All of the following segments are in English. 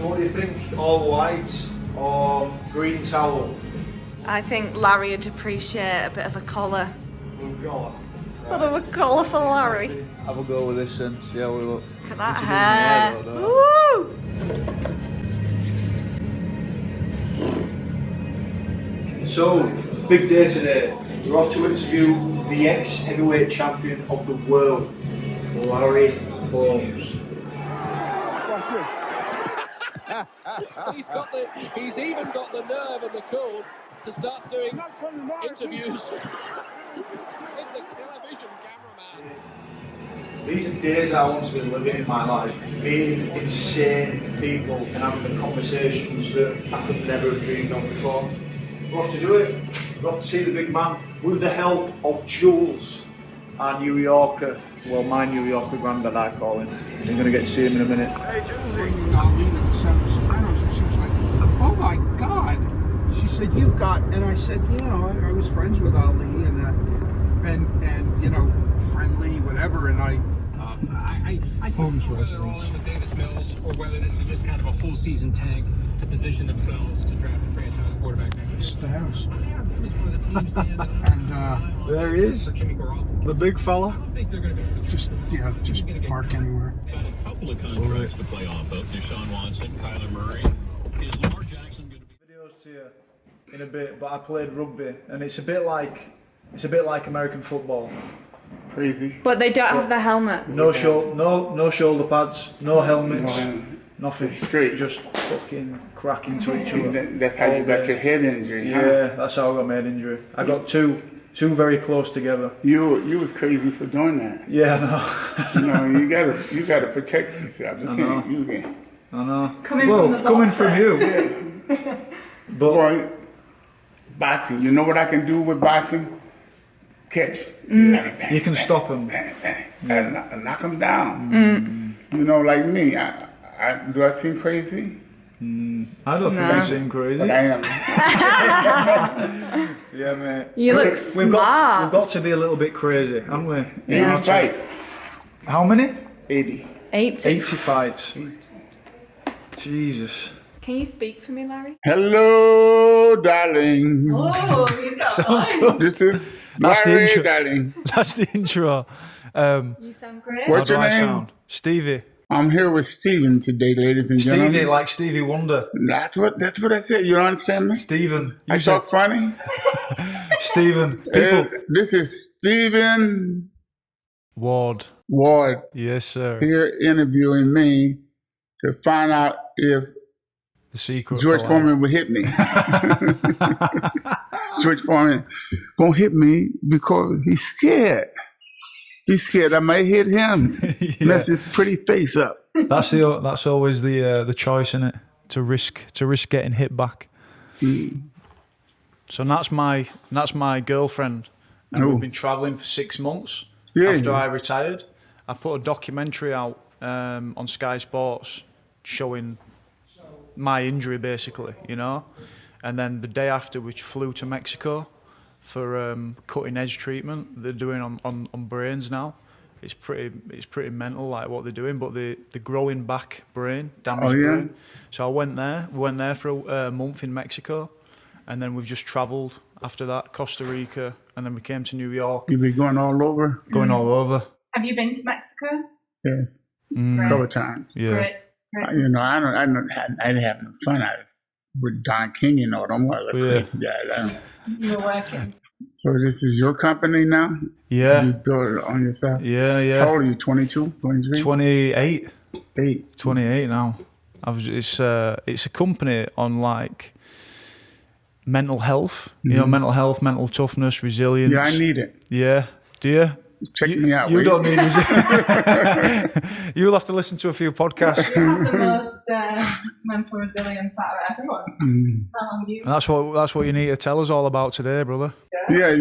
So what do you think? All white or green towel? I think Larry would appreciate a bit of a collar. Collar. A bit of a collar for Larry. I will go with this then, see how we look. Look at that hair. Woo! So, big day today. We're off to interview the ex-heavyweight champion of the world, Larry Holmes. He's even got the nerve and the cool to start doing interviews with the television cameraman. These are days that I want to be living in my life, meeting insane people and having the conversations that I could never have dreamed of before. We're off to do it. We're off to see the big man with the help of Jules, our New Yorker. Well, my New Yorker granddad, I call him. I'm going to get to see him in a minute. Hey, she was like, oh my God. She said, you've got, and I said, I was friends with Ali and you know, friendly, whatever, and I Holmes residents. In the Davis Mills, or whether this is just kind of a full season tank to position themselves to draft a franchise quarterback next year. It's the house. Yeah, that was one of the teams and There he is, the big fella. I don't think they're going to be Just park anywhere. Got a couple of contracts to play off of. Deshaun Watson, Kyler Murray. Is Lamar Jackson going to be? Videos to you in a bit, but I played rugby, and it's a bit like American football. Crazy. But they don't have the helmet. No shoulder pads, no helmets, nothing. Straight. Just fucking crack into each other. That's how you got your head injury, huh? Yeah, that's how I got my head injury. I got two very close together. You was crazy for doing that. Yeah, I know. You gotta protect yourself. You can't. I know. Coming from you. But Boy, boxing. You know what I can do with boxing? Catch. you can stop them. And knock them down. You know, like me. Do I seem crazy? I don't think I seem crazy. But I am. Yeah, mate. You look We've smart. got to be a little bit crazy, haven't we? 80 fights. How many? 80. 80. fights. Jesus. Can you speak for me, Larry? Hello, darling. Oh, he's got Sounds voice. good. This is That's the Larry, intro. darling. That's the intro. You sound great. What's How your do I name? sound? Stevie. I'm here with Steven today, ladies and gentlemen. Stevie, like Stevie Wonder. That's what I said. You don't understand me? Steven. I talk funny. Stephen. People. This is Stephen Ward. Ward Yes, sir. here interviewing me to find out if The secret. George for life. Foreman would hit me. George Foreman won't hit me because he's scared. He's scared I may hit him. Yeah. Mess his pretty face up. That's always the choice, isn't it? To risk getting hit back. So that's my girlfriend, and Oh. we've been travelling for 6 months Yeah. after I retired. I put a documentary out on Sky Sports showing my injury, basically, and then the day after we flew to Mexico for cutting edge treatment they're doing on brains now. It's pretty mental, like what they're doing, but the growing back brain, damaged brain. So I went there. We went there for a month in Mexico, and then we've just travelled after that, Costa Rica, and then we came to New York. You've been going all over? Going all over. Have you been to Mexico? Yes. It's A couple of times. Yeah. Great. I didn't have no fun out of it. With Don King, them other crazy guys. You were working. So this is your company now? Yeah. You built it on yourself? Yeah. How old are you, 22, 23? 28. 8. 28 now. It's a company on like mental health, mental health, mental toughness, resilience. Yeah, I need it. Yeah. Do you? Check me out. You will don't need resilience. You'll have to listen to a few podcasts. You have the most mental resilience out of everyone. How long do you? And that's what you need to tell us all about today, brother. Yeah,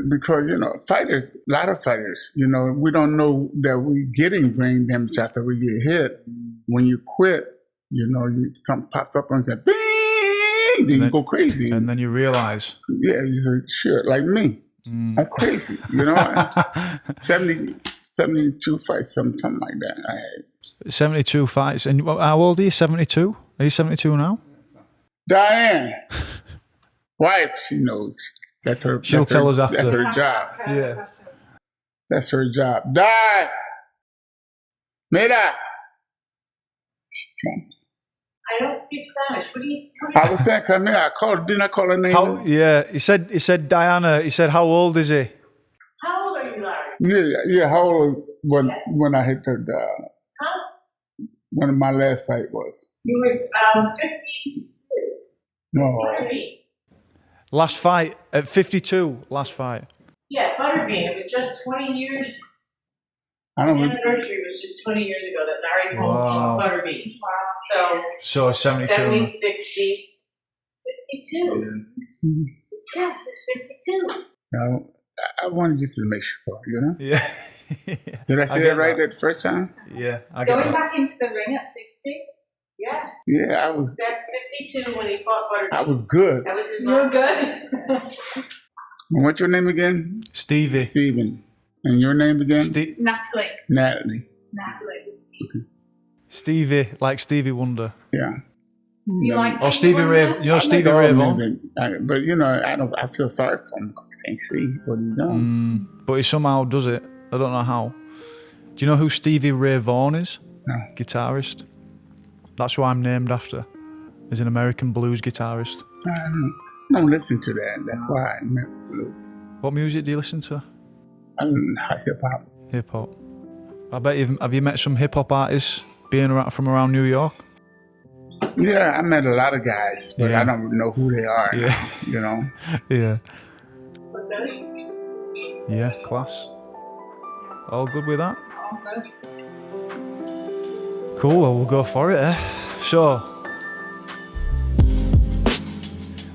because, fighters, a lot of fighters, we don't know that we're getting brain damage after we get hit. When you quit, something pops up and says, bing, then you go crazy. And then you realise. Yeah, you say, shit, like me. I'm crazy, 72 fights, something like that I had. 72 fights. And how old are you? 72? Are you 72 now? Diane, wife, she knows. That's her. She'll tell us after. That's her job. Yeah. That's her job. Di, mira. She comes. I don't speak Spanish. What do you? I was saying, come here. Didn't I call her name? Yeah, he said Diana. He said, how old is he? How old are you, Larry? Yeah. How old when I hit her? Huh? When my last fight was. You were 52. No. Butterbean. Last fight at 52. Last fight. Yeah, Butterbean. It was just 20 years. I The don't know. anniversary was just 20 years ago that Larry Holmes fought Butterbean. Wow. So 72. 70, 60, 52. Yeah, it's 52. No, I wanted just to make sure, you know? Yeah. Did I say it right that first time? Yeah, I get Going that. back into the ring at 60? Yes. Yeah, I was. Except 52 when he fought Butterbean. I was good. That was his You were last. good. And what's your name again? Stevie. Steven. And your name again? Natalie. Natalie. Stevie, like Stevie Wonder. Yeah. You like Or Stevie Stevie Ray. Wonder? You know I Stevie like all Ray of Vaughan? them, but you know, I feel sorry for him because I can't see what he's doing. But he somehow does it. I don't know how. Do you know who Stevie Ray Vaughan is? No. Guitarist. That's who I'm named after. He's an American blues guitarist. I don't listen to that. That's why I met blues. What music do you listen to? I don't hip hop. Hip hop. I bet have you met some hip hop artists being from around New York? Yeah, I met a lot of guys, but Yeah. I don't know who they are. Yeah. You know. Yeah. Yeah, class. All good with that? Cool, well, we'll go for it, eh? So,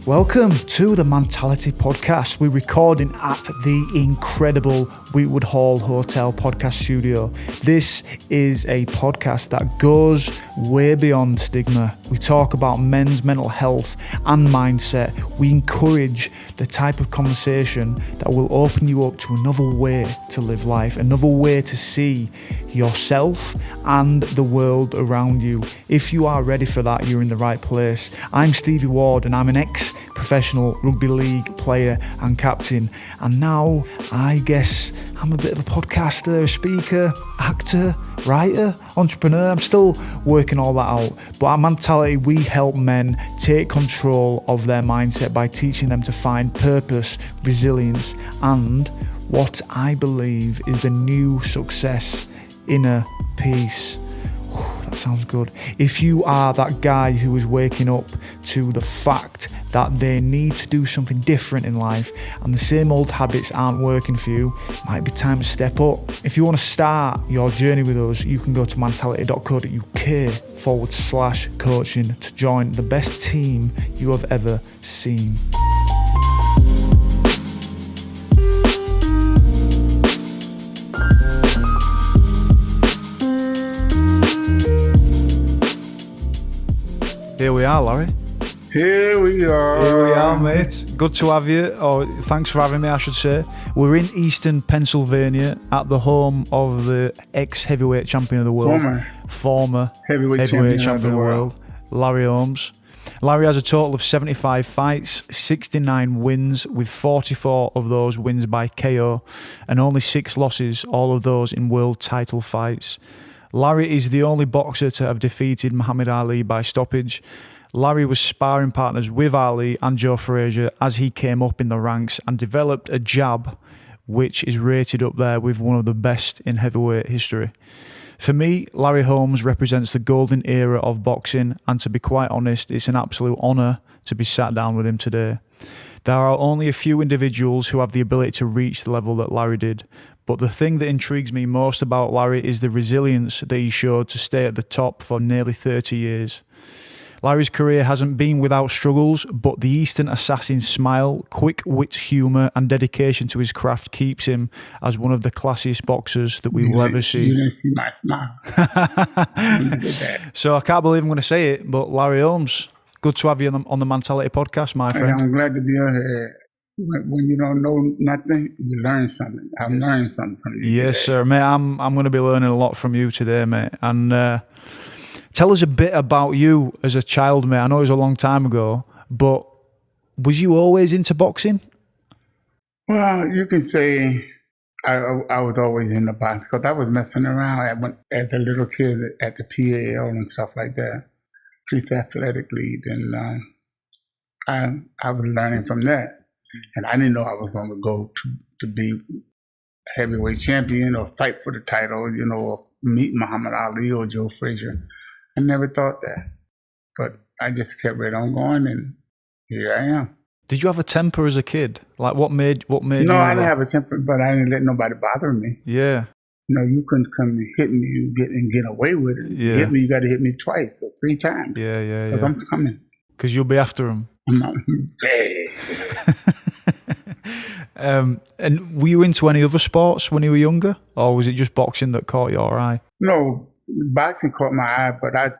welcome to the Mentality Podcast. We're recording at the incredible Wheatwood Hall Hotel podcast studio. This is a podcast that goes way beyond stigma. We talk about men's mental health and mindset. We encourage the type of conversation that will open you up to another way to live life, another way to see yourself and the world around you. If you are ready for that, you're in the right place. I'm Stevie Ward and I'm an ex-professional rugby league player and captain. And now I guess I'm a bit of a podcaster, a speaker, actor, writer, entrepreneur. I'm still working all that out. But at Mentality, we help men take control of their mindset by teaching them to find purpose, resilience, and what I believe is the new success, inner peace. That sounds good. If you are that guy who is waking up to the fact that they need to do something different in life and the same old habits aren't working for you, it might be time to step up. If you want to start your journey with us, you can go to mentality.co.uk/coaching to join the best team you have ever seen. Here we are, Larry. Here we are. Here we are, mate. Good to have you. Thanks for having me, I should say. We're in Eastern Pennsylvania at the home of the ex-heavyweight champion of the world. Former heavyweight champion of the world, Larry Holmes. Larry has a total of 75 fights, 69 wins, with 44 of those wins by KO, and only 6 losses, all of those in world title fights. Larry is the only boxer to have defeated Muhammad Ali by stoppage. Larry was sparring partners with Ali and Joe Frazier as he came up in the ranks and developed a jab which is rated up there with one of the best in heavyweight history. For me, Larry Holmes represents the golden era of boxing, and to be quite honest, it's an absolute honour to be sat down with him today. There are only a few individuals who have the ability to reach the level that Larry did, but the thing that intrigues me most about Larry is the resilience that he showed to stay at the top for nearly 30 years. Larry's career hasn't been without struggles, but the Eastern Assassin's smile, quick wit, humour and dedication to his craft keeps him as one of the classiest boxers that we will ever see. You didn't see my smile. So I can't believe I'm going to say it, but Larry Holmes, good to have you on the Mentality Podcast, my friend. I'm glad to be here. When you don't know nothing, you learn something. I'm learning something from you. Yes, today. sir, mate. I'm going to be learning a lot from you today, mate. And Tell us a bit about you as a child, mate. I know it was a long time ago, but was you always into boxing? Well, you can say I was always in the box because I was messing around as a little kid at the PAL and stuff like that, Police Athletic League, and I was learning from that. And I didn't know I was going to go to be a heavyweight champion or fight for the title, you know, or meet Muhammad Ali or Joe Frazier. I never thought that. But I just kept right on going, and here I am. Did you have a temper as a kid? Like, what made you? No, I didn't have a temper, but I didn't let nobody bother me. Yeah. You know, you couldn't come and hit me and get away with it. Yeah. You hit me, you got to hit me twice or 3 times. Yeah. Because I'm coming. Because you'll be after him. I'm not. And were you into any other sports when you were younger? Or was it just boxing that caught your eye? No, boxing caught my eye, but I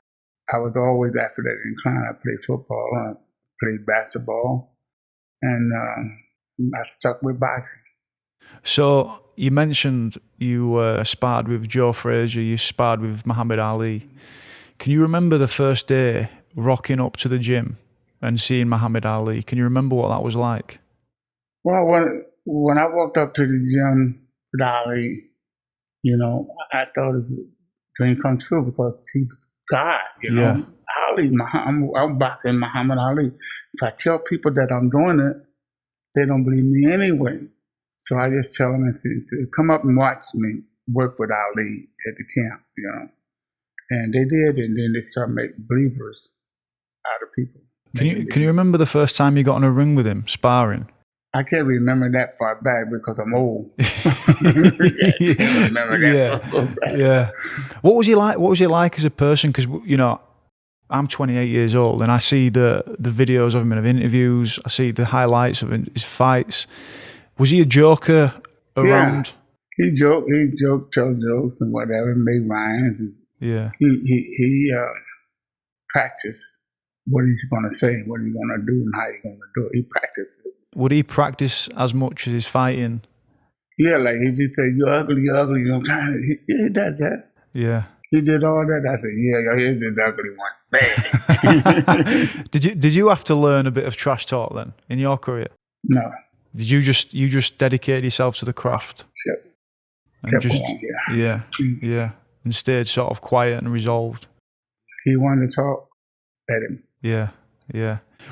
was always athletic inclined. I played football, I played basketball, and I stuck with boxing. So you mentioned you sparred with Joe Frazier, you sparred with Muhammad Ali. Can you remember the first day rocking up to the gym and seeing Muhammad Ali? Can you remember what that was like? Well, when I walked up to the gym with Ali, you know, I thought it was a dream come true because he was God, you know. Yeah. Ali, I'm boxing Muhammad Ali. If I tell people that I'm doing it, they don't believe me anyway. So I just tell them to come up and watch me work with Ali at the camp, you know. And they did, and then they started making believers out of people. Can you remember the first time you got in a ring with him, sparring? I can't remember that far back because I'm old. I can't remember that far back. Yeah. What was he like? What was he like as a person? Because, you know, I'm 28 years old and I see the videos of him in interviews. I see the highlights of his fights. Was he a joker around? Yeah. He joked, told jokes and whatever, made rhymes. Yeah. He practiced what he's going to say, what he's going to do, and how he's going to do it. He practiced it. Would he practice as much as his fighting? Yeah, like if you say, you're ugly, I'm trying to, he does that. Yeah. He did all that. I said, yeah, here's the ugly one. Bang. Did you have to learn a bit of trash talk then in your career? No. Did you just dedicate yourself to the craft? Kept going, yeah. Yeah. And stayed sort of quiet and resolved. He wanted to talk, let him. Yeah.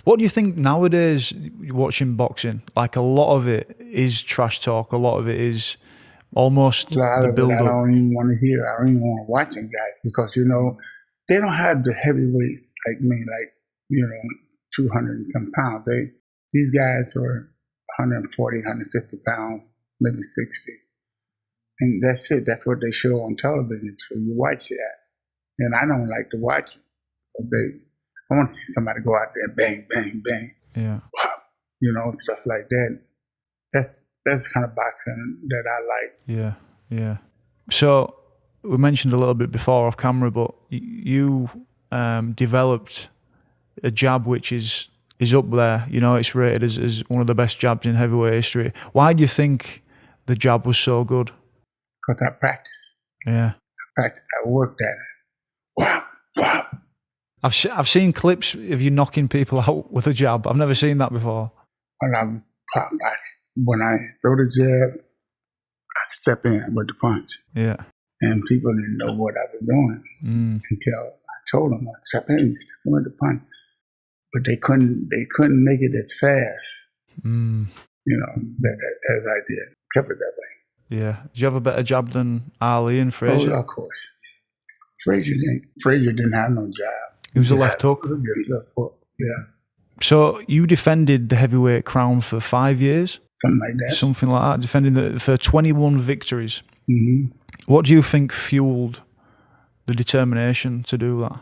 What do you think nowadays, watching boxing? Like, a lot of it is trash talk. A lot of it is almost the build-up. I don't even want to hear. I don't even want to watch them guys because, you know, they don't have the heavyweights like me, like, you know, 200 and some pounds. These guys are 140, 150 pounds, maybe 60. And that's it. That's what they show on television. So you watch that. And I don't like to watch it. I want to see somebody go out there and bang, bang, bang. Yeah. You know, stuff like that. That's the kind of boxing that I like. Yeah. So we mentioned a little bit before off camera, but you developed a jab which is up there. You know, it's rated as one of the best jabs in heavyweight history. Why do you think the jab was so good? Because I practiced. Yeah. I worked at it. Whap. I've seen clips of you knocking people out with a jab. I've never seen that before. When I throw the jab, I step in with the punch. Yeah. And people didn't know what I was doing until I told them, step in with the punch. But they couldn't make it as fast, you know, as I did. Kept it that way. Yeah. Did you have a better jab than Ali and Frasier? Oh, of course. Frazier didn't have no jab. He was a left hook. Left hook. Yeah. So you defended the heavyweight crown for 5 years? Something like that. Something like that. Defending for 21 victories. Mm-hmm. What do you think fueled the determination to do that?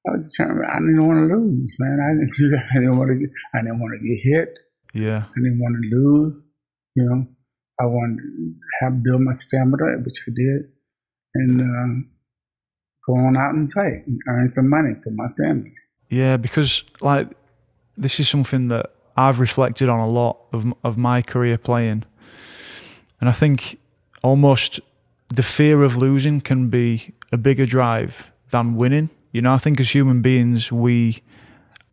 I was determined. I didn't want to lose, man. I didn't want to get hit. Yeah. I didn't want to lose. You know, I wanted to build my stamina, which I did, and go on out and fight and earn some money for my family. Yeah, because like this is something that I've reflected on a lot of my career playing, and I think almost the fear of losing can be a bigger drive than winning. You know, I think as human beings, we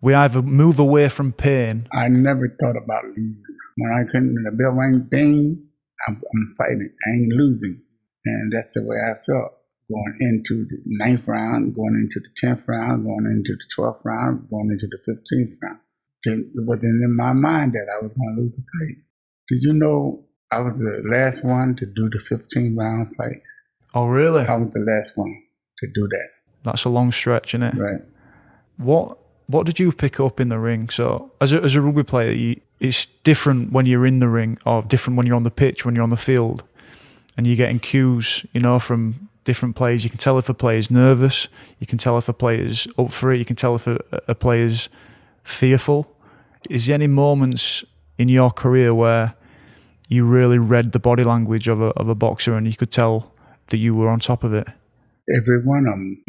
either move away from pain. I never thought about losing. When I couldn't, the bell rang, bing, I'm fighting. I ain't losing. And that's the way I felt. Going into the 9th round, going into the 10th round, going into the 12th round, going into the 15th round. It wasn't in my mind that I was going to lose the fight. Did you know I was the last one to do the 15-round fights? Oh, really? I was the last one to do that. That's a long stretch, isn't it? Right. What did you pick up in the ring? So as a rugby player, it's different when you're in the ring or different when you're on the pitch, when you're on the field, and you're getting cues, you know, from different players. You can tell if a player's nervous. You can tell if a player's up for it. You can tell if a player's fearful. Is there any moments in your career where you really read the body language of a boxer and you could tell that you were on top of it? Every one of them.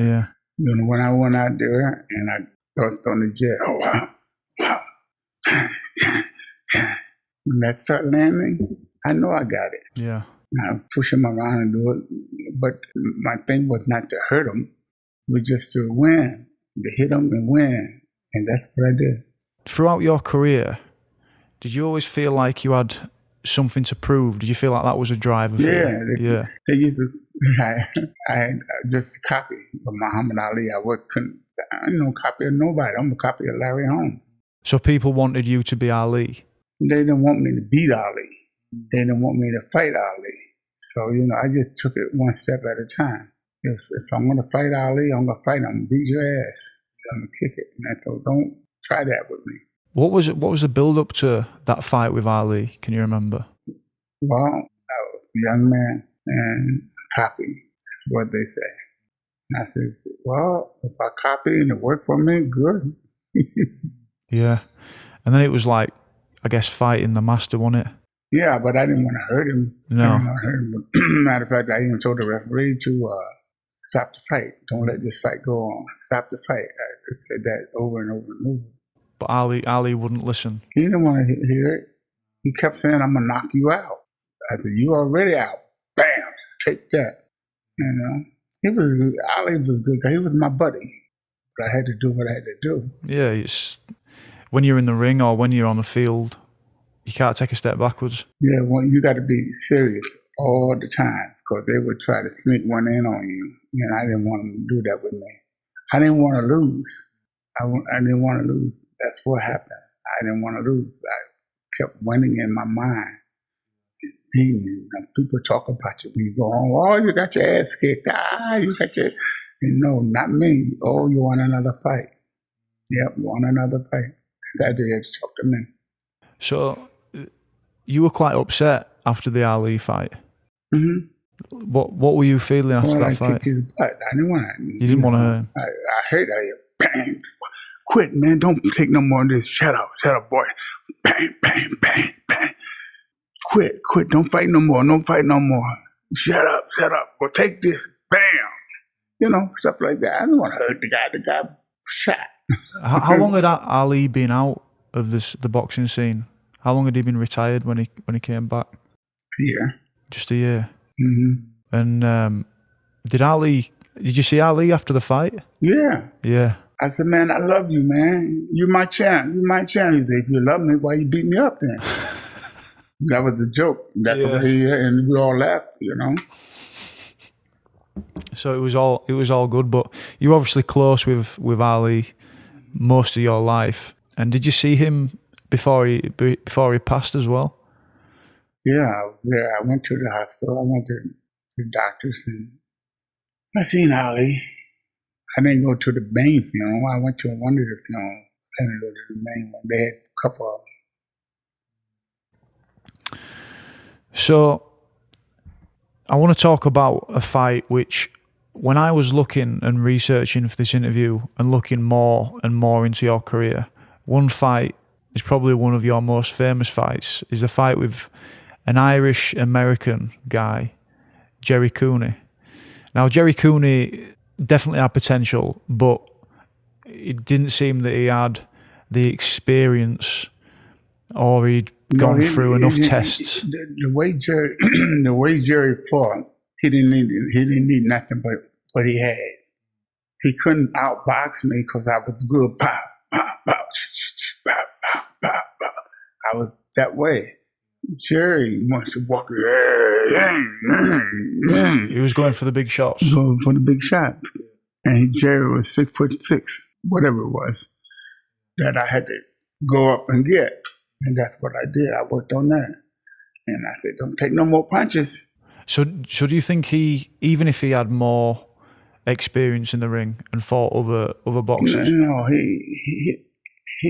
Yeah. You know, when I went out there and I thought on the jet, oh, wow. When that started landing, I know I got it. Yeah. I push him around and do it. But my thing was not to hurt him. It was just to win, to hit him and win. And that's what I did. Throughout your career, did you always feel like you had something to prove? Did you feel like that was a driver for you? Yeah. They used to, I had just a copy of Muhammad Ali. I didn't copy of nobody. I'm a copy of Larry Holmes. So people wanted you to be Ali? They didn't want me to beat Ali. They didn't want me to fight Ali. So, you know, I just took it one step at a time. If I'm going to fight Ali, I'm going to fight him. I'm going to beat your ass. I'm going to kick it. And I thought, don't try that with me. What was the build-up to that fight with Ali? Can you remember? Well, I was a young man and a copy. That's what they say. And I said, well, if I copy and it worked for me, good. Yeah. And then it was like, I guess, fighting the master, wasn't it? Yeah, but I didn't want to hurt him. No. I didn't want to hurt him. Matter of fact, I even told the referee to stop the fight. Don't let this fight go on. Stop the fight. I said that over and over and over. But Ali wouldn't listen. He didn't want to hear it. He kept saying, I'm going to knock you out. I said, you already out. Bam, take that. You know, Ali was a good guy. He was my buddy. But I had to do what I had to do. Yeah, it's when you're in the ring or when you're on the field, you can't take a step backwards. Yeah, well, you got to be serious all the time because they would try to sneak one in on you. And I didn't want them to do that with me. I didn't want to lose. I didn't want to lose. That's what happened. I didn't want to lose. I kept winning in my mind. And people talk about you when you go home. Oh, you got your ass kicked. You got your... And no, not me. Oh, you want another fight. Yep, you want another fight. That day, had to talk to me. So, you were quite upset after the Ali fight. Mm-hmm. What were you feeling after that fight? I kicked his butt. I didn't want to. You didn't want to hurt him? I hurt him. Bang. Quit, man. Don't take no more of this. Shut up, boy. Bang, bang, bang, bang. Quit. Don't fight no more. Don't fight no more. Shut up. Well, take this. Bam. You know, stuff like that. I didn't want to hurt the guy. The guy shot. How long had Ali been out of the boxing scene? How long had he been retired when he came back? A year. Just a year. Mm-hmm. And did you see Ali after the fight? Yeah. Yeah. I said, man, I love you, man. You my champ. You my champ. He said, if you love me, why you beat me up then? That was the joke. That's the way and we all laughed, you know. So it was all good, but you were obviously close with Ali most of your life. And did you see him before he passed as well? Yeah, I was there. I went to the hospital. I went to the doctors and I seen Ali. I didn't go to the main funeral. I went to one of the funerals. I didn't go to the main one. They had a couple of them. So I want to talk about a fight which, when I was looking and researching for this interview and looking more and more into your career, one fight is probably one of your most famous fights, is the fight with an Irish-American guy, Jerry Cooney. Now, Jerry Cooney definitely had potential, but it didn't seem that he had the experience or he'd gone through enough tests. The way Jerry fought, he didn't need nothing but what he had. he couldn't outbox me because I was good. Pow, pow, pow, pow, pow, pow, pow. I was that way. Jerry wants to walk. He was going for the big shots. Going for the big shot. And Jerry was 6'6", whatever it was, that I had to go up and get. And that's what I did. I worked on that. And I said, don't take no more punches. So do you think he, even if he had more experience in the ring and fought other boxers? No, he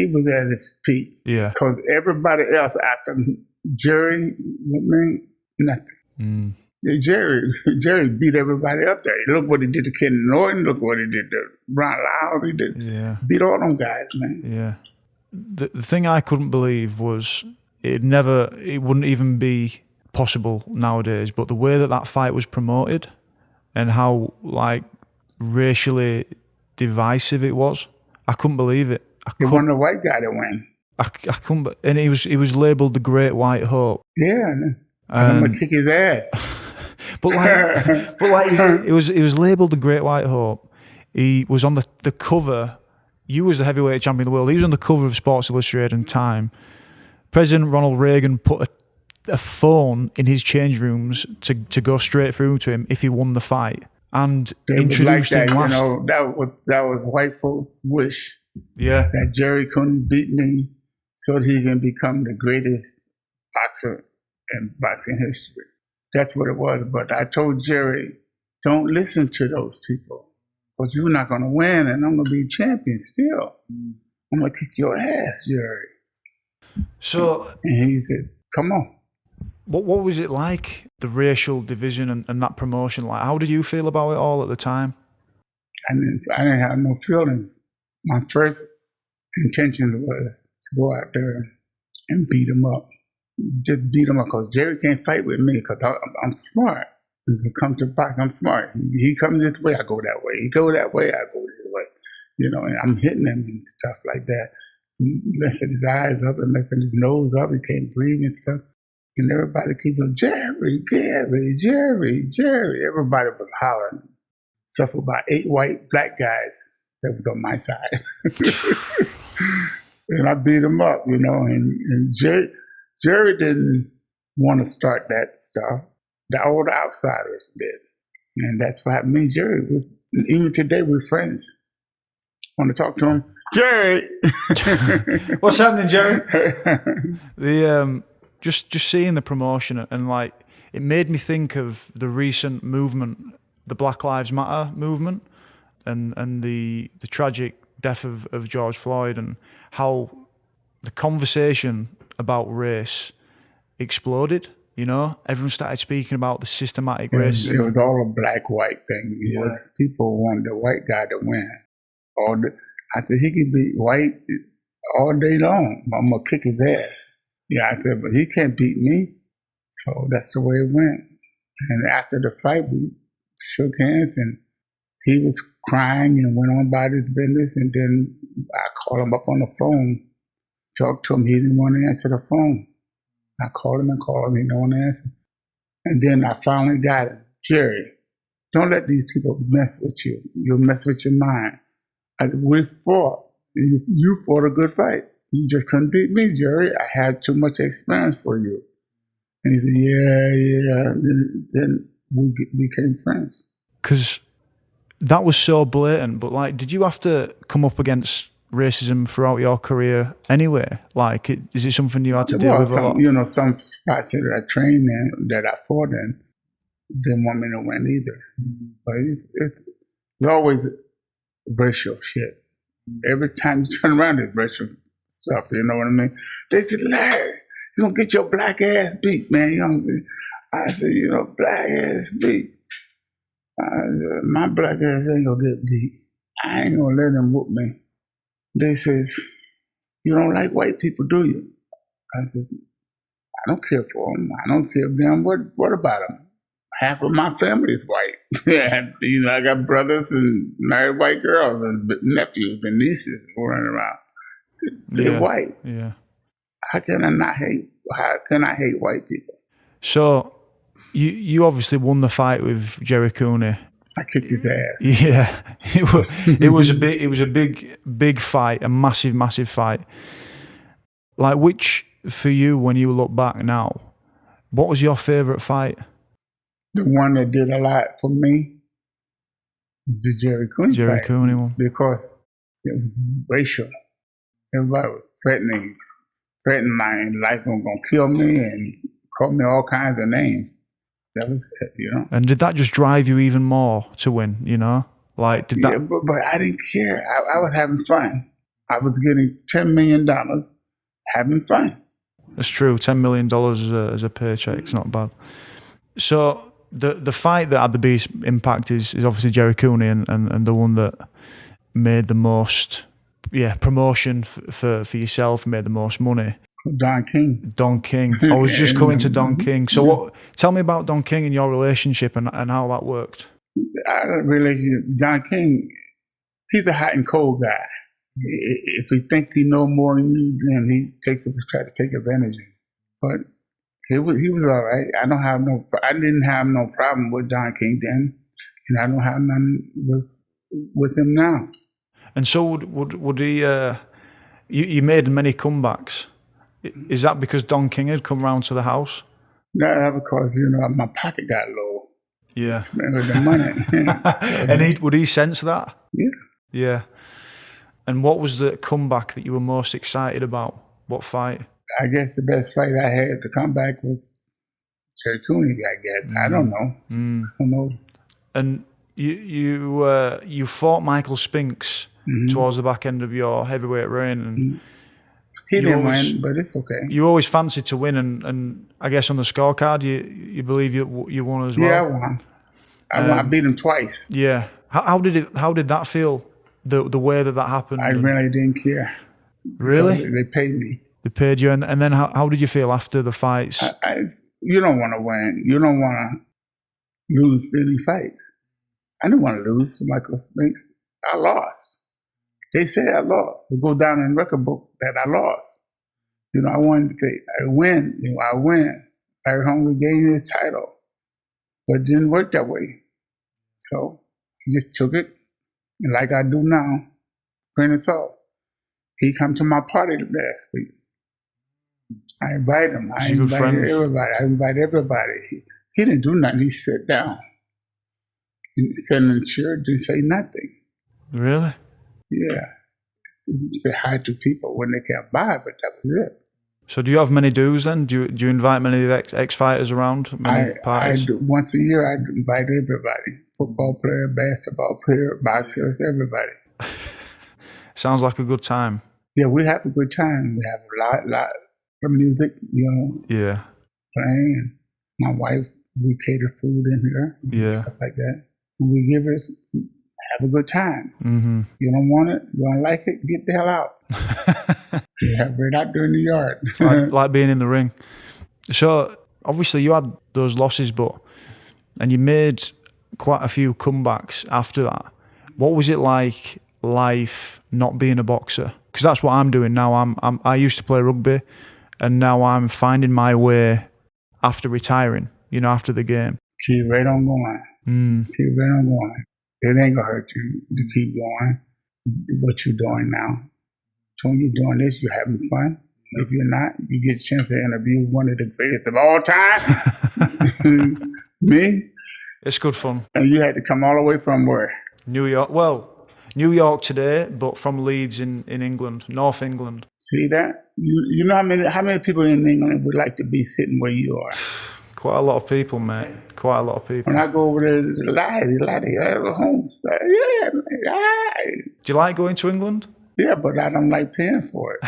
was at his peak. Yeah. Because everybody else after Jerry with me, nothing. Jerry beat everybody up there. Look what he did to Ken Norton. Look what he did to Ron Lyles. He did beat all them guys, man. Yeah. The thing I couldn't believe was it wouldn't even be possible nowadays, but the way that fight was promoted and how like racially divisive it was, I couldn't believe it. It wasn't a white guy to win. I couldn't, and he was labelled the Great White Hope. Yeah, and I'm gonna kick his ass. but like, it was labelled the Great White Hope. He was on the cover. You was the heavyweight champion of the world. He was on the cover of Sports Illustrated and Time. President Ronald Reagan put a phone in his change rooms to go straight through to him if he won the fight, and introduced him last. You know, that was white folks' wish. Yeah, that Jerry Cooney beat me so that he can become the greatest boxer in boxing history. That's what it was. But I told Jerry, don't listen to those people, because you're not going to win, and I'm going to be champion still. I'm going to kick your ass, Jerry. So, and he said, come on. What was it like, the racial division and that promotion? Like, how did you feel about it all at the time? I didn't have no feelings. My first intention was to go out there and beat him up. Just beat him up, because Jerry can't fight with me, because I'm smart. When it comes to boxing, I'm smart. He comes this way, I go that way. He go that way, I go this way. You know, and I'm hitting him and stuff like that. Messing his eyes up and messing his nose up. He can't breathe and stuff. And everybody keeps going, Jerry, Gerry, Jerry, Jerry. Everybody was hollering. Except for about 8 white black guys that was on my side. And I beat him up, you know. And Jerry didn't want to start that stuff. All the outsiders did. And that's what happened to me and Jerry. Even today, we're friends. Want to talk to him? Jerry! What's happening, Jerry? Just seeing the promotion and like, it made me think of the recent movement, the Black Lives Matter movement, and the tragic death of George Floyd, and how the conversation about race exploded. You know, everyone started speaking about the systematic racism. It was all a black-white thing. It was people wanted the white guy to win. I said, he could be white all day long. I'm going to kick his ass. Yeah, I said, but he can't beat me. So that's the way it went. And after the fight, we shook hands, and he was crying and went on about his business. And then I called him up on the phone, talked to him. He didn't want to answer the phone. I called him, he didn't want to answer. And then I finally got him. Jerry, don't let these people mess with you. You'll mess with your mind. I said, we fought. You fought a good fight. You just couldn't beat me, Jerry. I had too much experience for you. And he said, yeah. Then we became friends. Because that was so blatant. But like, did you have to come up against racism throughout your career anyway? Like, is it something you had to deal with a lot? You know, some spots that I trained in, that I fought in, didn't want me to win either. But it's always racial shit. Every time you turn around, it's racial stuff, you know what I mean? They said, Larry, you're going to get your black ass beat, man. I said, black ass beat. I said, my black ass ain't going to get beat. I ain't going to let them whoop me. They says, you don't like white people, do you? I said, I don't care for them. I don't care for them. What about them? Half of my family is white. I got brothers and married white girls and nephews and nieces running around. They're white. Yeah. How can I hate white people? So you obviously won the fight with Jerry Cooney. I kicked his ass. Yeah, it was a big fight, a massive fight. Like, which for you, when you look back now, what was your favorite fight? The one that did a lot for me was the Jerry Cooney Jerry fight. Cooney one. Because it was racial. Everybody was threatening my life was going to kill me and called me all kinds of names. That was it, you know. And did that just drive you even more to win, you know? Like, did that... Yeah, but I didn't care. I was having fun. I was getting $10 million, having fun. That's true. $10 million as a paycheck, it's not bad. So the fight that had the biggest impact is obviously Jerry Cooney and the one that made the most promotion for yourself, made the most money. Don King. Don King. I was just coming to Don King. So tell me about Don King and your relationship and how that worked. Our relationship, Don King, he's a hot and cold guy. If he thinks he knows more than you, then he try to take advantage of you. But he was all right. I didn't have no problem with Don King then, and I don't have none with him now. And so would he? You made many comebacks. Is that because Don King had come round to the house? No, because my pocket got low. Yeah, spending the money. And would he sense that? Yeah. Yeah. And what was the comeback that you were most excited about? What fight? I guess the best fight I had to come back was Jerry Cooney, I guess. I don't know. I don't know. And you fought Michael Spinks towards the back end of your heavyweight reign. And he didn't win, but it's okay. You always fancied to win, and I guess on the scorecard, you believe you won as well? Yeah, I won. I beat him twice. Yeah. How did that feel? The way that happened? I really didn't care. Really? They paid me. They paid you, and then how did you feel after the fights? You don't want to win. You don't want to lose any fights. I didn't want to lose to Michael Spinks. I lost. They say I lost. They go down in the record book that I lost. I wanted to say, I win. I win. Larry Holmes gave me the title. But it didn't work that way. So I just took it. And like I do now, grain of salt. He come to my party last week. I invite him. I invited everybody. He didn't do nothing. He sat down. He sat in the chair, didn't say nothing. Really? Yeah. He said hi to people when they came by, but that was it. So do you have many dues then? Do you invite many of the ex-fighters around? Many parties? Once a year, I invite everybody. Football player, basketball player, boxers, everybody. Sounds like a good time. Yeah, we have a good time. We have a lot of music, Yeah. Playing. And my wife, we cater food in here. Yeah. Stuff like that. And we have a good time. Mm-hmm. If you don't want it, you don't like it, get the hell out. Yeah, right out there in the yard. like being in the ring. So obviously you had those losses, and you made quite a few comebacks after that. What was it like life not being a boxer? Because that's what I'm doing now. I used to play rugby, and now I'm finding my way after retiring. After the game. Keep right on going. Keep right on going. It ain't gonna hurt you to keep going. What you're doing now. So when you're doing this, you're having fun. If you're not, you get a chance to interview one of the greatest of all time. Me. It's good fun. And you had to come all the way from where? New York. Well, New York today, but from Leeds in England, North England. See that? You know how many people in England would like to be sitting where you are? Quite a lot of people, mate. Quite a lot of people. When I go over there to the Holmes, yeah, man. Do you like going to England? Yeah, but I don't like paying for it.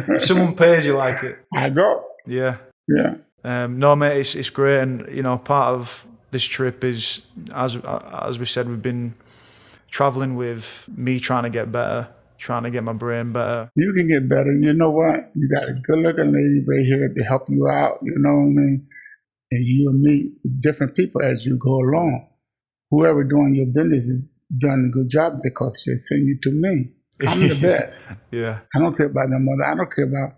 If someone pays you like it, I go. Yeah. Yeah. No, mate, it's great, and part of this trip is, as we said, we've been traveling with me trying to get better, trying to get my brain better. You can get better. You know what? You got a good-looking lady right here to help you out. You know what I mean? And you'll meet different people as you go along. Whoever doing your business is done a good job because they send you to me. I'm the best. Yeah. I don't care about them other. I don't care about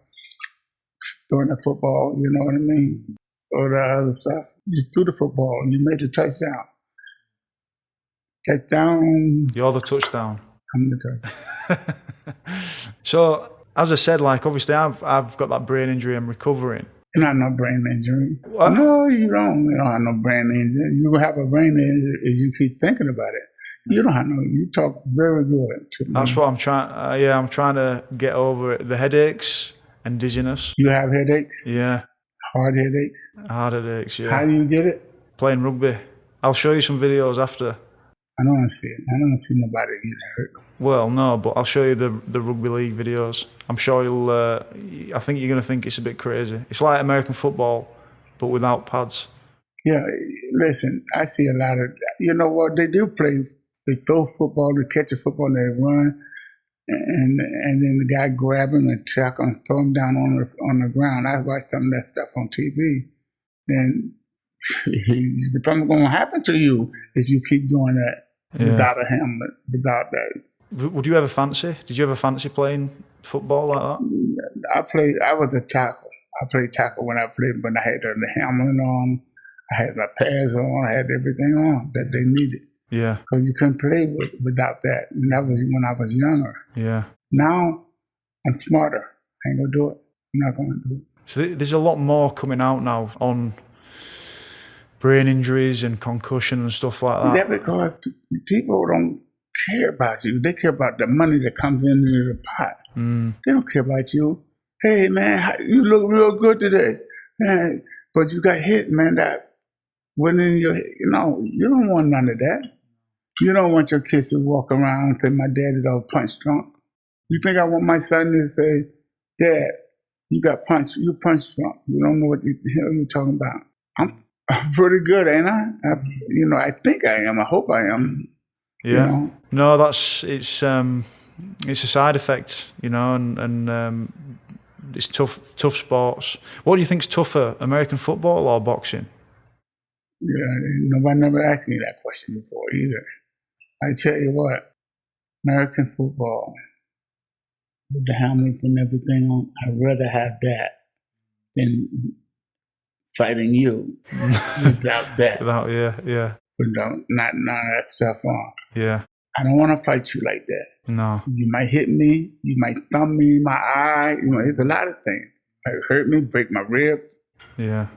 throwing the football. You know what I mean? Or the other stuff. You threw the football and you made a touchdown. Touchdown. You're the touchdown. I'm the touchdown. So, as I said, like obviously I've got that brain injury I'm recovering. You don't have no brain injury. What? No, you don't. You don't have no brain injury. You have a brain injury if you keep thinking about it. You don't have no. You talk very good to me. That's what I'm trying. Yeah, I'm trying to get over it. The headaches and dizziness. You have headaches, Yeah, hard headaches. hard headaches. Yeah, How do you get it? playing rugby. I'll show you some videos after. I don't want to see it. I don't want to see nobody get hurt. Well, no, but I'll show you the Rugby League videos. I'm sure you'll. I think you're going to think it's a bit crazy. It's like American football, but without pads. Yeah, listen, I see a lot of, you know what, they do play, they throw football, they catch a football, and they run, and then the guy grab him and tackle and throw him down on the ground. I watch some of that stuff on TV, and something's going to happen to you if you keep doing that without a helmet, without that. Would you ever fancy? Did you ever fancy playing football like that? I was a tackle. I played tackle when I played, but I had the helmet on, I had my pads on, I had everything on that they needed. Yeah. Because you couldn't play without that. And that was when I was younger. Yeah. Now, I'm smarter. I ain't going to do it. I'm not going to do it. So there's a lot more coming out now on brain injuries and concussion and stuff like that. That's because people don't care about you. They care about the money that comes into the pot. They don't care about you. Hey, man, you look real good today. Man, but you got hit, man. That went in your head. You don't want none of that. You don't want your kids to walk around and say, my dad is all punch drunk. You think I want my son to say, Dad, you got punched. You punch drunk. You don't know what the hell you're talking about. I'm pretty good, ain't I? I think I am. I hope I am. Yeah. No, it's a side effect, and it's tough sports. What do you think's tougher, American football or boxing? Yeah, nobody never asked me that question before either. I tell you what, American football, with the helmets and everything on, I'd rather have that than fighting you without that. Yeah. Without not none of that stuff on. Yeah. I don't want to fight you like that. No. You might hit me. You might thumb me in my eye. It's a lot of things. Might hurt me, break my ribs. Yeah.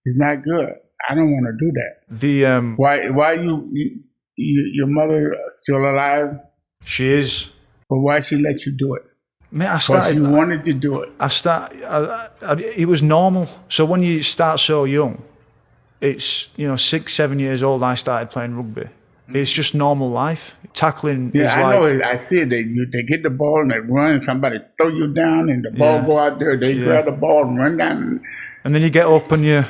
It's not good. I don't want to do that. Why your mother still alive? She is. But why she let you do it? Mate, Because you wanted to do it. It was normal. So when you start so young, it's 6, 7 years old. I started playing rugby. It's just normal life. Tackling is I like... know it. I see it. They get the ball and they run and somebody throw you down and the ball go out there. They grab the ball and run down. And then you get up and you're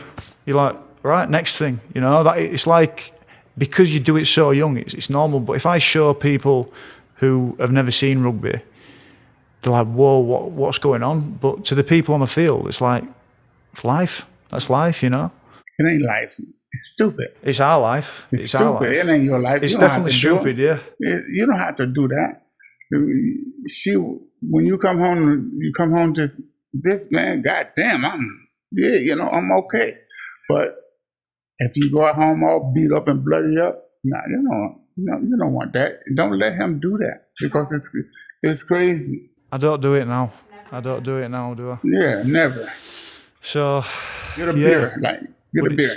like, right, next thing. That it's like, because you do it so young, it's normal. But if I show people who have never seen rugby, they're like, whoa, what's going on? But to the people on the field, it's like, it's life. That's life, It ain't life. It's stupid. It's our life. It's our stupid. life. It ain't your life. It's definitely stupid, yeah. You don't have to do that. When you come home to this, man, goddamn, I'm okay. But if you go at home all beat up and bloody up, you don't want that. Don't let him do that because it's crazy. I don't do it now. I don't do it now, do I? Yeah, never. So, get a beer, get a beer.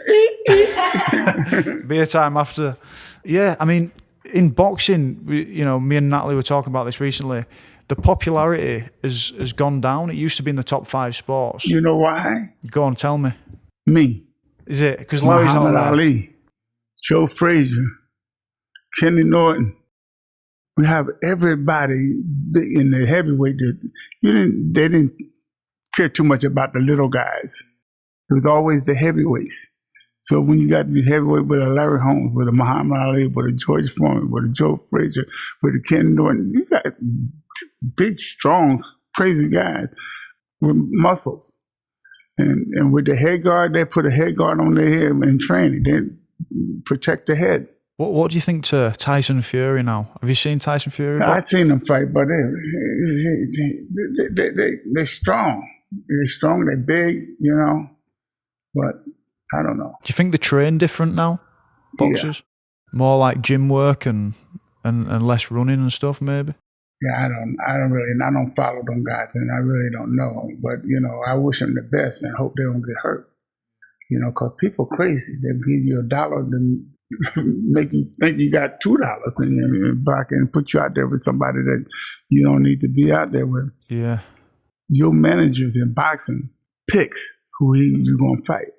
Beer time after. Yeah, I mean, in boxing, me and Natalie were talking about this recently. The popularity has gone down. It used to be in the top 5 sports. You know why? Go on, tell me. Me. Is it? Because Larry's not Muhammad there. Ali, Joe Frazier, Kenny Norton. We have everybody in the heavyweight. They didn't care too much about the little guys. It was always the heavyweights. So when you got the heavyweight with a Larry Holmes, with a Muhammad Ali, with a George Foreman, with a Joe Frazier, with a Kenny Norton, you got big, strong, crazy guys with muscles. And with the head guard, they put a head guard on their head in training. They protect the head. What do you think to Tyson Fury now? Have you seen Tyson Fury? I've seen them fight, but they're strong. They're strong, they're big, But I don't know. Do you think they train different now, boxers? More like gym work and less running and stuff, maybe? Yeah, I don't follow them guys, and I really don't know. But, I wish them the best and hope they don't get hurt. Because people crazy. They'll give you $1 to make you think you got $2 in your pocket and put you out there with somebody that you don't need to be out there with. Yeah. Your managers in boxing picks who you're going to fight.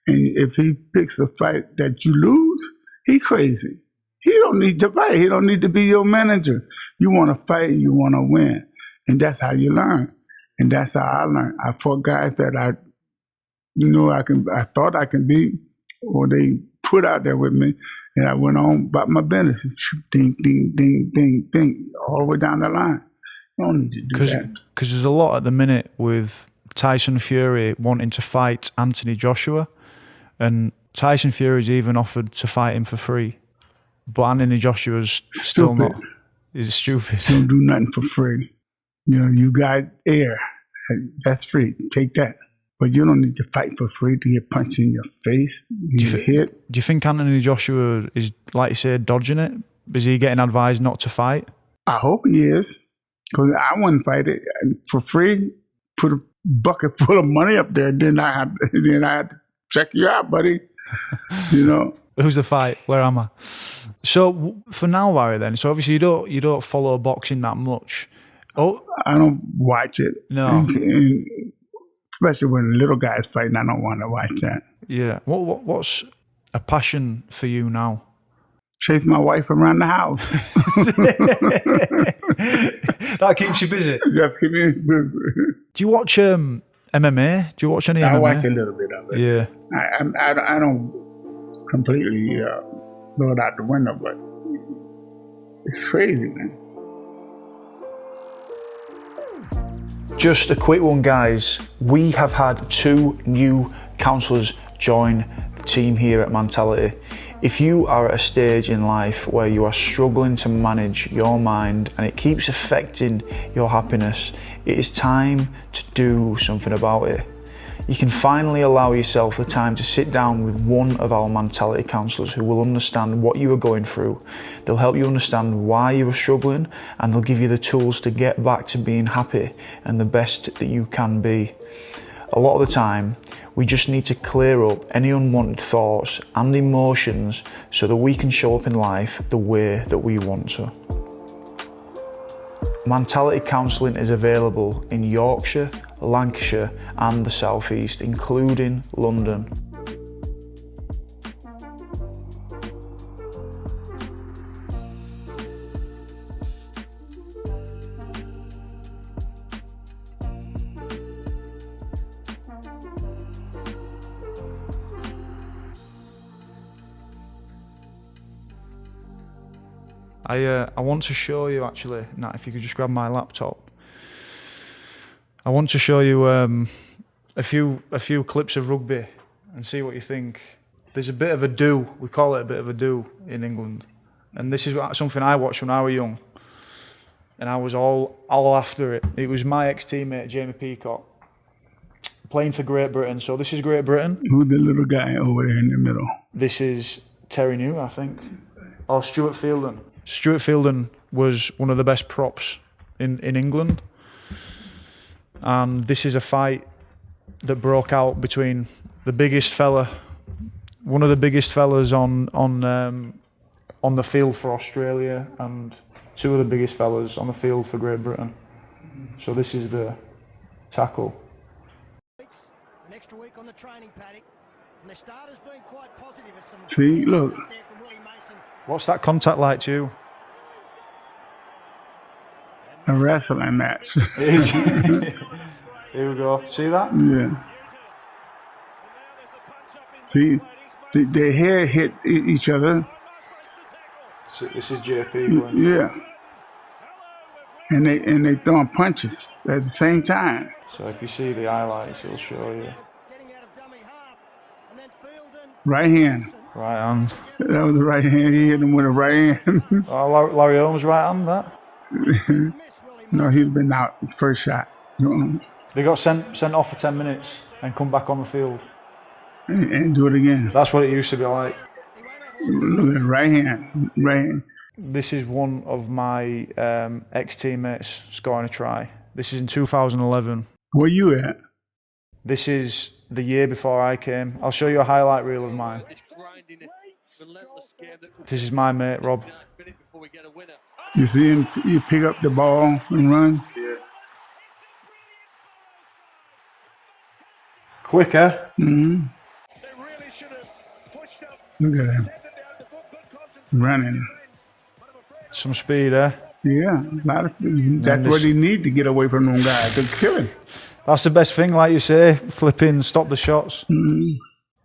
And if he picks a fight that you lose, he crazy. He don't need to fight. He don't need to be your manager. You want to fight and you want to win. And that's how you learn. And that's how I learned. I fought guys that I thought I can beat, or they put out there with me, and I went on about my business. Ding, ding, ding, ding, ding, all the way down the line. You don't need to do that. Because there's a lot at the minute with Tyson Fury wanting to fight Anthony Joshua, and Tyson Fury's even offered to fight him for free. But Anthony Joshua's still Stupid. not. He's stupid. Don't do nothing for free. You got air. That's free. Take that. But you don't need to fight for free to get punched in your face. You hit. Do you think Anthony Joshua is, like you said, dodging it? Is he getting advised not to fight? I hope he is. Because I wouldn't fight it for free. Put a bucket full of money up there. Then I have to check you out, buddy. Who's the fight? Where am I? So for now, Larry, then. So obviously you don't follow boxing that much. Oh, I don't watch it. No. And especially when little guys fighting, I don't want to watch that. Yeah. What's a passion for you now? Chase my wife around the house. That keeps you busy. Just keep me busy. Do you watch MMA? Do you watch any MMA? I watch a little bit of it. Yeah. I don't completely throw it out the window, but it's crazy, man. Just a quick one, guys. We have had 2 new counsellors join the team here at Mentality. If you are at a stage in life where you are struggling to manage your mind and it keeps affecting your happiness, it is time to do something about it. You can finally allow yourself the time to sit down with one of our Mentality counsellors who will understand what you are going through. They'll help you understand why you are struggling, and they'll give you the tools to get back to being happy and the best that you can be. A lot of the time, we just need to clear up any unwanted thoughts and emotions so that we can show up in life the way that we want to. Mentality counselling is available in Yorkshire, Lancashire and the South East, including London. I want to show you, actually, Nat, if you could just grab my laptop. I want to show you a few clips of rugby and see what you think. There's a bit of a do, we call it a bit of a do in England. And this is something I watched when I was young. And I was all after it. It was my ex-teammate, Jamie Peacock, playing for Great Britain. So this is Great Britain. Who's the little guy over there in the middle? This is Terry New, I think. Or Stuart Fielden. Stuart Fielden was one of the best props in England. And this is a fight that broke out between the biggest fella, one of the biggest fellas on the field for Australia, and 2 of the biggest fellas on the field for Great Britain. So this is the tackle. An extra week on the training paddock, and the starter's been quite positive. See, look. What's that contact like to you? A wrestling match. It is. Here we go. See that? Yeah. See, their head hit each other. So this is JP going. Yeah. And they throwing punches at the same time. So if you see the highlights, it'll show you. Right hand. Right hand. That was the right hand. He hit him with a right hand. Oh, Larry Holmes' right hand, that? No, he'd been out first shot. They got sent off for 10 minutes and come back on the field. And do it again. That's what it used to be like. Look at right hand. Right hand. This is one of my ex-teammates scoring a try. This is in 2011. Where you at? This is the year before I came. I'll show you a highlight reel of mine. This is my mate, Rob. You see him, you pick up the ball and run? Yeah. Quicker. Mm-hmm. Look at him. Running. Some speed, eh? Yeah, a lot of speed. That's what he need to get away from them guys. They're killing. That's the best thing, like you say, flipping, stop the shots. Mm-hmm.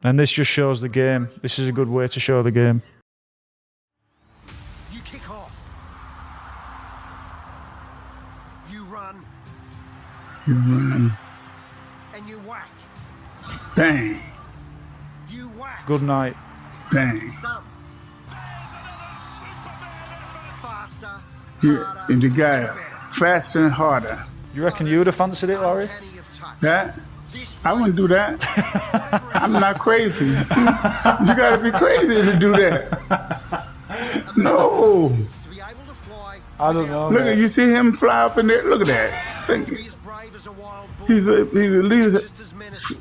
And this just shows the game. This is a good way to show the game. You kick off. You run. You run. And you whack. Bang. You whack. Good night. Bang. Some. Faster. Yeah, and the guy faster and harder. You reckon you would have fancied it, Larry? That? I wouldn't do that. I'm not crazy. You gotta be crazy to do that. No. I don't know. Look at you see him fly up in there. Look at that. He's at least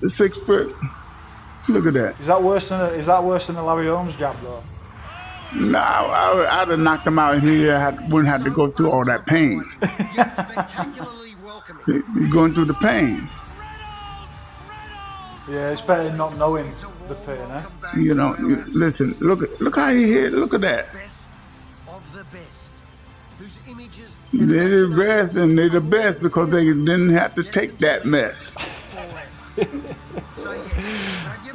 6 foot. Look at that. Is that worse than a Larry Holmes jab though? No, I'd have knocked him out and he wouldn't have to go through all that pain. He's going through the pain. Yeah, it's better than not knowing the pain, eh? You know, listen, look how he hit. Look at that. They're the best, and they're the best because they didn't have to take that mess.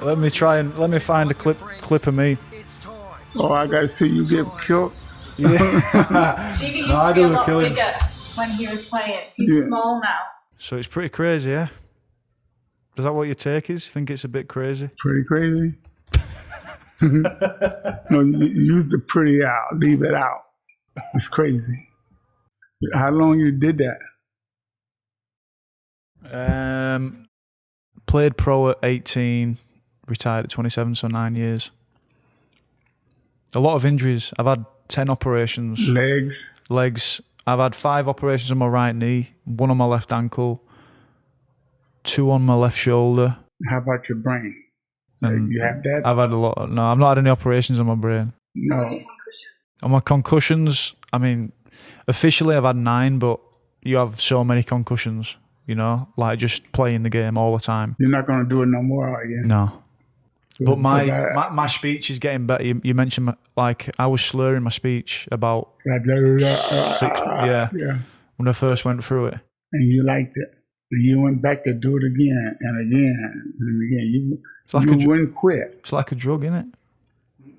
Let me find a clip of me. Oh, I gotta see you get killed. Yeah. Stevie used No, to be a the lot killing. bigger when he was playing. He's Yeah. small now. So it's pretty crazy, yeah? Is that what your take is? Think it's a bit crazy? Pretty crazy. No, use the pretty out. Leave it out. It's crazy. How long you did that? Played pro at 18, retired at 27, so 9 years. A lot of injuries. I've had 10 operations. Legs. I've had 5 operations on my right knee, 1 on my left ankle, 2 on my left shoulder. How about your brain? And you have that? I've had a lot. No, I've not had any operations on my brain. No. On my concussions, I mean, officially I've had 9, but you have so many concussions, you know, like just playing the game all the time. You're not going to do it no more, are you? No. But my speech is getting better. You mentioned, like, I was slurring my speech about 6, yeah, when I first went through it. And you liked it. And you went back to do it again and again and again. You wouldn't quit. It's like a drug, isn't it?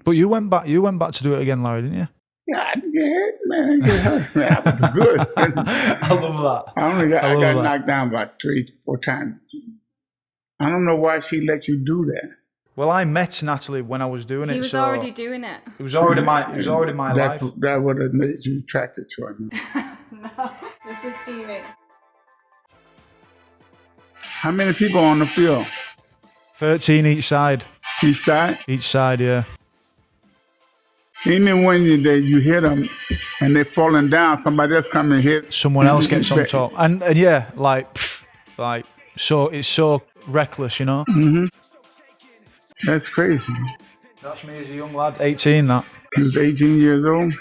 But you went back to do it again, Larry, didn't you? Yeah, I didn't get hit, man. I didn't get hurt, man. I was good. I love that. I got knocked down about 3 to 4 times. I don't know why she let you do that. Well, I met Natalie when I was doing it. He was already doing it. It was already my life. That would have made you attracted to her. No, this is Stevie. How many people on the field? 13 each side. Each side? Each side, yeah. Even when you hit them and they're falling down, somebody else come and hit. Someone else gets on top. And yeah, so it's so reckless, you know? Mm-hmm. That's crazy. That's me as a young lad, 18 that. He was 18 years old.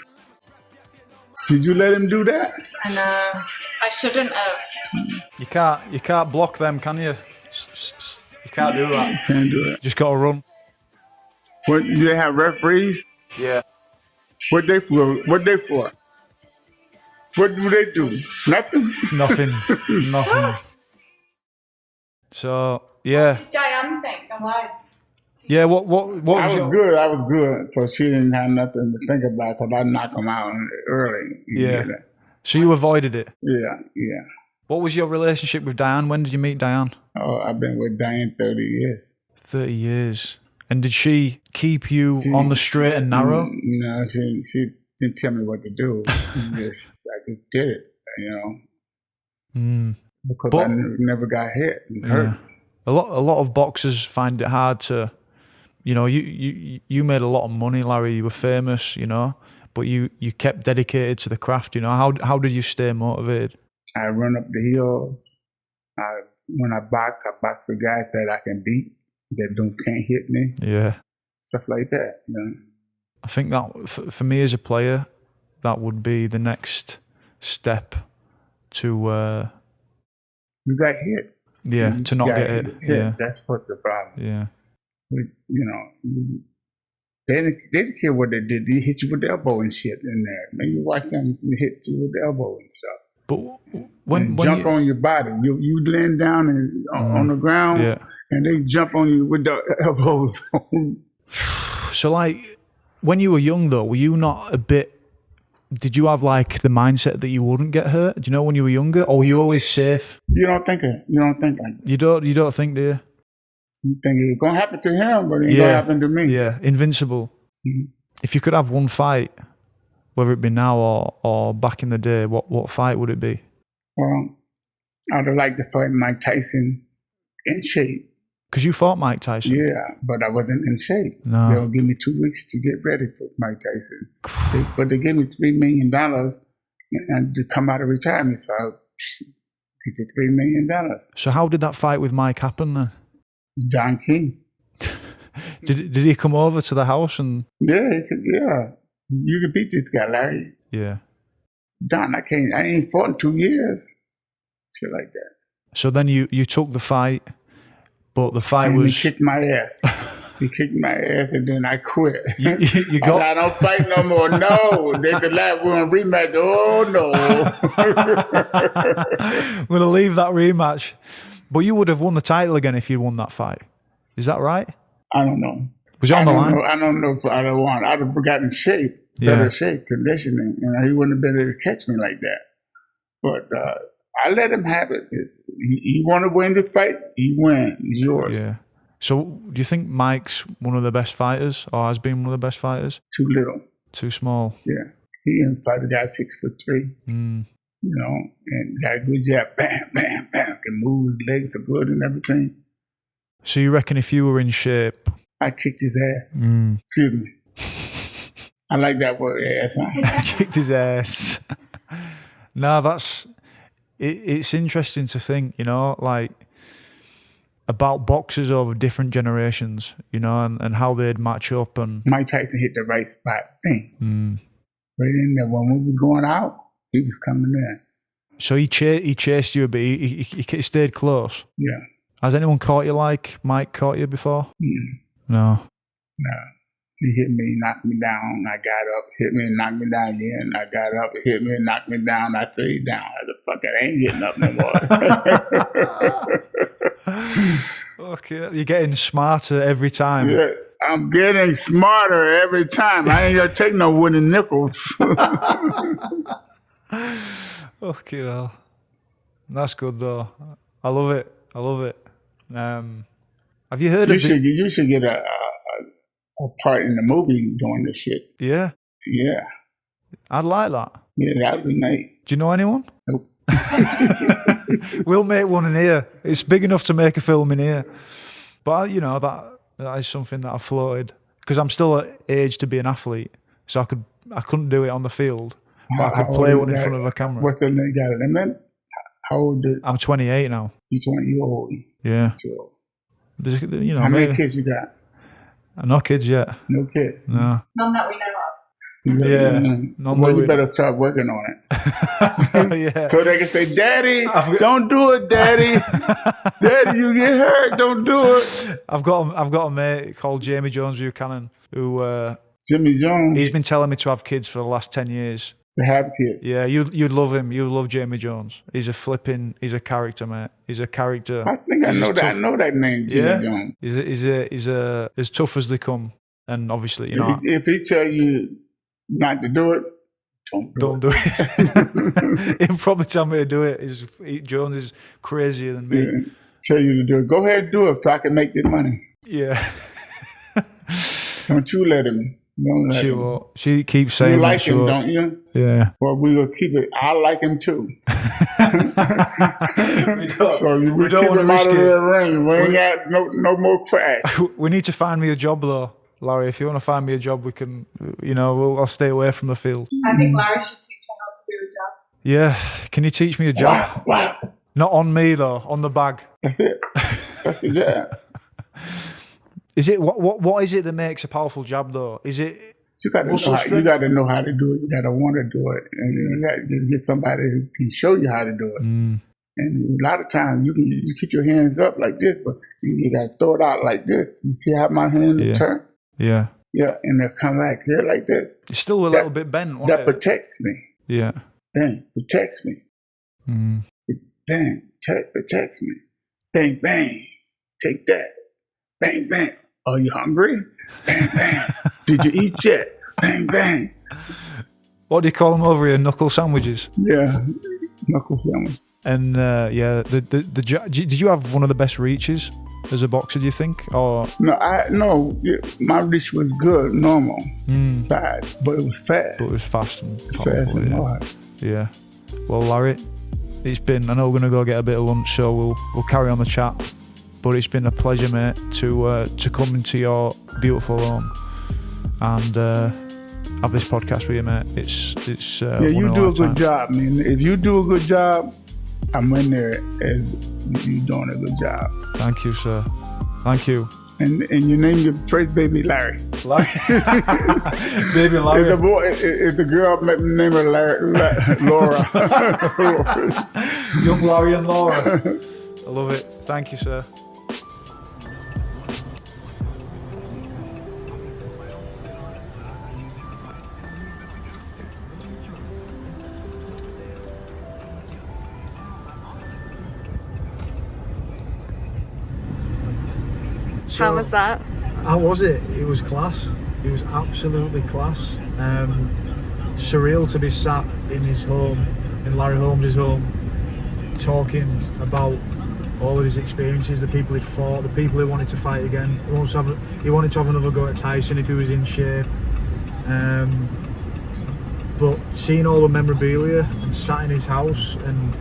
Did you let him do that? I know. I shouldn't have. You can't block them, can you? You can't do that. You can't do it. Just gotta run. What, do they have referees? Yeah. What they for? What do they do? Nothing? Nothing. So, yeah. What did Diane think? I'm like... Yeah, what was I was good. So she didn't have nothing to think about because I knocked them out early. Yeah. So you avoided it? Yeah. What was your relationship with Diane? When did you meet Diane? Oh, I've been with Diane 30 years. 30 years. And did she keep you on the straight and narrow? No, she didn't tell me what to do. I just did it, you know. Because I never got hit and hurt. A lot of boxers find it hard to, you know, you made a lot of money, Larry. You were famous, you know, but you kept dedicated to the craft. You know, how did you stay motivated? I run up the hills. When I box with guys that I can beat, that can't hit me. Yeah, stuff like that. You know? I think that for me as a player, that would be the next step to. You got hit. Yeah, to not get hit. Yeah, that's what's the problem. Yeah, you know, they didn't care what they did. They hit you with the elbow and shit in there. Maybe you watch them hit you with the elbow and stuff. But when jump on your body, you laying down and on the ground, and they jump on you with the elbows. So, like, when you were young, though, were you not a bit? Did you have like the mindset that you wouldn't get hurt? Do you know when you were younger, or were you always safe? You don't think like you don't think, do you? You think it's gonna happen to him, but it ain't gonna happen to me. Yeah, invincible. Mm-hmm. If you could have one fight, whether it be now or back in the day, what fight would it be? Well, I'd have liked to fight Mike Tyson in shape. Because you fought Mike Tyson. Yeah, but I wasn't in shape. No. They'll give me 2 weeks to get ready for Mike Tyson. But they gave me $3 million and to come out of retirement, so I'll get the $3 million. So how did that fight with Mike happen then? Don King. Did he come over to the house and? Yeah, you can beat this guy, Larry. Yeah. Don, I ain't fought in 2 years. Shit like that. So then you took the fight, but the fight was. He kicked my ass. He kicked my ass, and then I quit. You got. I don't fight no more. No, they could laugh. We're gonna rematch. Oh no. We're gonna leave that rematch. But you would have won the title again if you'd won that fight. Is that right? I don't know. Was it on the line? I don't know if I'd have won. I'd have gotten in shape, better shape, conditioning, and he wouldn't have been able to catch me like that. But I let him have it. He want to win the fight, he win. It's yours. Yeah. So do you think Mike's one of the best fighters, or has been one of the best fighters? Too little. Too small. Yeah. He can fight a guy 6'3". You know, and got a good jab, bam, bam, bam, can move, his legs are good and everything. So you reckon if you were in shape? I kicked his ass. Excuse me. I like that word, ass. Huh? Kicked his ass. No, it's interesting to think, you know, like about boxers over different generations, you know, and how they'd match up. And Mike Tyson hit the right spot, bang. Right in there. When we was going out, he was coming in. So he chased you a bit. He stayed close. Yeah. Has anyone caught you like Mike caught you before? No. He hit me, knocked me down. I got up, hit me, and knocked me down again. I got up, hit me, and knocked me down. I stayed down. I said, "Fuck it, I ain't getting up no more." Okay, you're getting smarter every time. Yeah, I'm getting smarter every time. I ain't gonna take no wooden nickels. Okay, well, that's good though. I love it. Have you heard of it? You should get a part in the movie doing this shit. Yeah? Yeah. I'd like that. Yeah, that'd be nice. Do you know anyone? Nope. We'll make one in here. It's big enough to make a film in here. But, you know, that is something that I've floated. Because I'm still at age to be an athlete. So I couldn't do it on the field. But I could play one in front of a camera. What's the name? Got a limit? How old is I'm 28 now. You're 20 years old? Yeah. There's, you know, how many kids you got? No kids yet. No kids? No. None that we know of. Yeah. Well, you better start working on it. Yeah. So they can say, "Daddy, don't do it, Daddy. Daddy, you get hurt. Don't do it." I've got a mate called Jamie Jones Buchanan who Jimmy Jones. He's been telling me to have kids for the last 10 years. To have kids. Yeah, you'd love him. You'd love Jamie Jones. He's a character, mate. He's a character. I think I know that name, Jimmy Jones. He's as tough as they come. And obviously, you know. If he tell you not to do it, don't do it. He'll probably tell me to do it. Jones is crazier than me. Yeah. Tell you to do it. Go ahead and do it so I can make the money. Yeah. Don't you let him Don't let She him. will. She keeps saying You that like she him, will. don't you? Yeah. Well, we will keep it. I like him too. So we we don't keep wanna him out risk of it. the ring. We ain't got no more crash. We need to find me a job though, Larry. If you want to find me a job, we can. I'll stay away from the field. I think Larry should teach you how to do a job. Yeah. Can you teach me a job? Wow. Not on me though. On the bag. That's it. That's the job. Is it what is it that makes a powerful jab though? Is it You got to muscle know how, strength? you got to know how to do it. You got to want to do it, and you got to get somebody who can show you how to do it. And a lot of times you keep your hands up like this, but you got to throw it out like this. You see how my hand is turned? Yeah. Yeah, and they'll come back here like this. It's still a little bit bent. That protects me. Yeah. Bang, protects me. Bang, protects me. Bang, bang, take that. Bang, bang. Are you hungry? Bang, bang. Did you eat yet? Bang, bang. What do you call them over here? Knuckle sandwiches. Yeah, knuckle sandwich. And did you have one of the best reaches as a boxer? Do you think? Or No, my reach was good, normal size, but it was fast. But it was fast and Fast and hard. Yeah. Well, Larry, it's been. I know we're gonna go get a bit of lunch, so we'll carry on the chat. But it's been a pleasure, mate, to come into your beautiful home and have this podcast with you, mate. It's yeah, you do a good job, man. If you do a good job, I'm in there as you doing a good job. Thank you, sir. Thank you. And you name your first baby Larry. Larry. Baby Larry. If the girl name her Laura. Young Larry and Laura. I love it. Thank you, sir. How was that? How was it? It was class. It was absolutely class. Surreal to be sat in his home, in Larry Holmes' home, talking about all of his experiences, the people he'd fought, the people he wanted to fight again. He wanted to have another go at Tyson if he was in shape. But seeing all the memorabilia and sat in his house and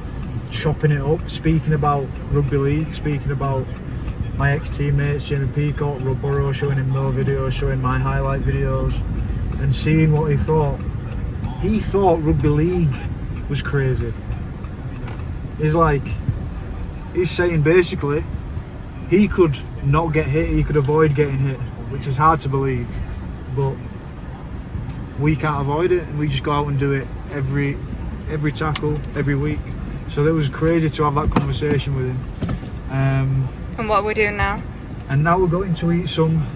chopping it up, speaking about Rugby League, speaking about my ex-teammates, Jamie Peacock, Rob Burrow, showing him no videos, showing my highlight videos, and seeing what he thought. He thought Rugby League was crazy. He's saying basically, he could not get hit, he could avoid getting hit, which is hard to believe, but we can't avoid it, and we just go out and do it every tackle, every week. So it was crazy to have that conversation with him. And what are we doing now? And now we're going to eat some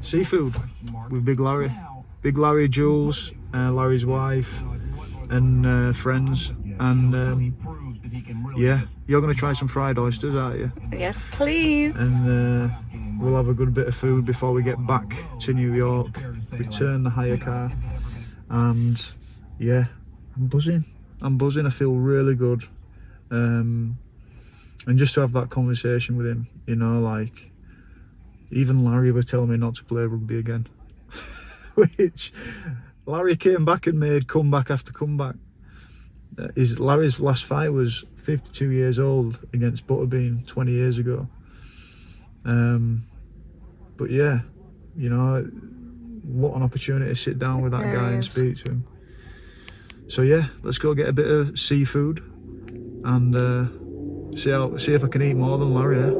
seafood with Big Larry. Big Larry, Jules, Larry's wife, and friends. And yeah, you're going to try some fried oysters, aren't you? Yes, please. And we'll have a good bit of food before we get back to New York, return the hire car. And yeah, I'm buzzing. I feel really good. And just to have that conversation with him, even Larry was telling me not to play rugby again. Which Larry came back and made comeback after comeback. Larry's last fight was 52 years old against Butterbean 20 years ago. But yeah, what an opportunity to sit down with that guy and speak to him. So yeah, let's go get a bit of seafood and see if I can eat more than Larry.